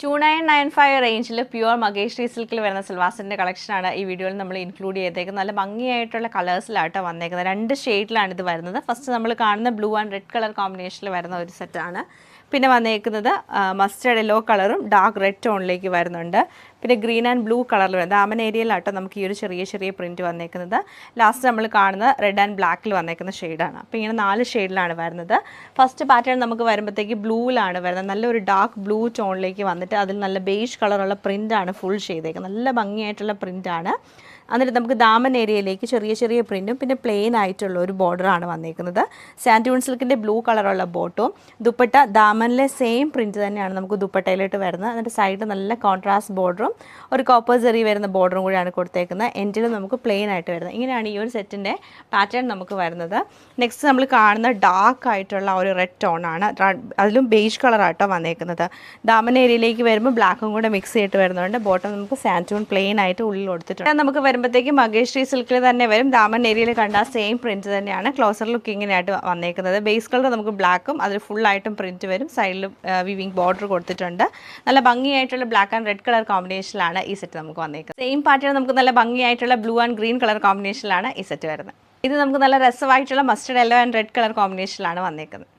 2995 റേഞ്ചിൽ പ്യുവർ മഗേഷ്രി സിൽക്കിൽ വരുന്ന സിൽവാസിൻ്റെ കളക്ഷനാണ് ഈ വീഡിയോയിൽ നമ്മൾ ഇൻക്ലൂഡ് ചെയ്തേക്കുന്നത്. നല്ല ഭംഗിയായിട്ടുള്ള കളേഴ്സിലാട്ടോ വന്നേക്കുന്നത്. 2 ഷെയ്ഡിലാണ് ഇത് വരുന്നത്. ഫസ്റ്റ് നമ്മൾ കാണുന്ന ബ്ലൂ ആൻഡ് റെഡ് കളർ കോമ്പിനേഷനിൽ വരുന്ന ഒരു സെറ്റാണ്. പിന്നെ വന്നേക്കുന്നത് മസ്റ്റേർഡ് യെല്ലോ കളറും ഡാർക്ക് റെഡ് ടോണിലേക്ക് വരുന്നുണ്ട്. പിന്നെ ഗ്രീൻ ആൻഡ് ബ്ലൂ കളറിൽ വരുന്നത് ദാമൻ ഏരിയയിലാട്ടോ നമുക്ക് ഈ ഒരു ചെറിയ പ്രിൻറ്റ് വന്നേക്കുന്നത്. ലാസ്റ്റ് നമ്മൾ കാണുന്ന റെഡ് ആൻഡ് ബ്ലാക്കിൽ വന്നേക്കുന്ന ഷെയ്ഡാണ്. അപ്പോൾ ഇങ്ങനെ 4 ഷെയ്ഡിലാണ് വരുന്നത്. ഫസ്റ്റ് പാറ്റേൺ നമുക്ക് വരുമ്പോഴത്തേക്ക് ബ്ലൂവിലാണ് വരുന്നത്. നല്ലൊരു ഡാർക്ക് ബ്ലൂ ടോണിലേക്ക് വന്നിട്ട് അതിൽ നല്ല ബേജ് കളറുള്ള പ്രിൻ്റാണ് ഫുൾ ചെയ്തേക്കുന്നത്. നല്ല ഭംഗിയായിട്ടുള്ള പ്രിൻ്റാണ്. എന്നിട്ട് നമുക്ക് ദാമൻ ഏരിയയിലേക്ക് ചെറിയ പ്രിൻറ്റും പിന്നെ പ്ലെയിൻ ആയിട്ടുള്ള ഒരു ബോർഡറാണ് വന്നേക്കുന്നത്. സാൻഡൂൺ സിൽക്കിൻ്റെ ബ്ലൂ കളറുള്ള ബോട്ടും ദുപ്പട്ട ദാമനിലെ സെയിം പ്രിൻറ്റ് തന്നെയാണ് നമുക്ക് ദുപ്പട്ടയിലോട്ട് വരുന്നത്. എന്നിട്ട് സൈഡ് നല്ല കോൺട്രാസ്റ്റ് ബോർഡറും ഒരു കോപ്പർ ജെറി വരുന്ന ബോർഡറും കൂടിയാണ് കൊടുത്തേക്കുന്നത്. എൻഡിൽ നമുക്ക് പ്ലെയിൻ ആയിട്ട് വരുന്നത്. ഇങ്ങനെയാണ് ഈ ഒരു സെറ്റിൻ്റെ പാറ്റേൺ നമുക്ക് വരുന്നത്. നെക്സ്റ്റ് നമ്മൾ കാണുന്ന ഡാർക്ക് ആയിട്ടുള്ള ഒരു റെഡ് ടോണാണ്. അതിലും ബേജ് കളറായിട്ടോ വന്നേക്കുന്നത്. ദാമൻ ഏരിയയിലേക്ക് വരുമ്പോൾ ബ്ലാക്കും കൂടെ മിക്സ് ചെയ്തിട്ട് വരുന്നുണ്ട്. ബോട്ടം നമുക്ക് സാൻഡൂൺ പ്ലെയിൻ ആയിട്ട് ഉള്ളിൽ കൊടുത്തിട്ടുണ്ട്. നമുക്ക് വരുമ്പോഴത്തേക്ക് മഗേഷ്രി സിൽക്കിൽ തന്നെ വരും. ദാമൻ ഏരിയയിൽ കണ്ട സെയിം പ്രിൻറ്റ് തന്നെയാണ് ക്ലോസർ ലുക്കിങ്ങിനായിട്ട് വന്നേക്കുന്നത്. ബേസ് കളർ നമുക്ക് ബ്ലാക്കും അതിൽ ഫുള്ളായിട്ടും പ്രിൻറ്റ് വരും. സൈഡിലും വിവിങ് ബോർഡർ കൊടുത്തിട്ടുണ്ട്. നല്ല ഭംഗിയായിട്ടുള്ള ബ്ലാക്ക് ആൻഡ് റെഡ് കളർ കോമ്പിനേഷനിലാണ് ഈ സെറ്റ് നമുക്ക് വന്നേക്കുന്നത്. സെയിം പാറ്റേൺ നമുക്ക് നല്ല ഭംഗിയായിട്ടുള്ള ബ്ലൂ ആൻഡ് ഗ്രീൻ കളർ കോമ്പിനേഷനിലാണ് ഈ സെറ്റ് വരുന്നത്. ഇത് നമുക്ക് നല്ല രസമായിട്ടുള്ള mustard yellow and red colour കോമ്പിനേഷനിലാണ് വന്നേക്കുന്നത്.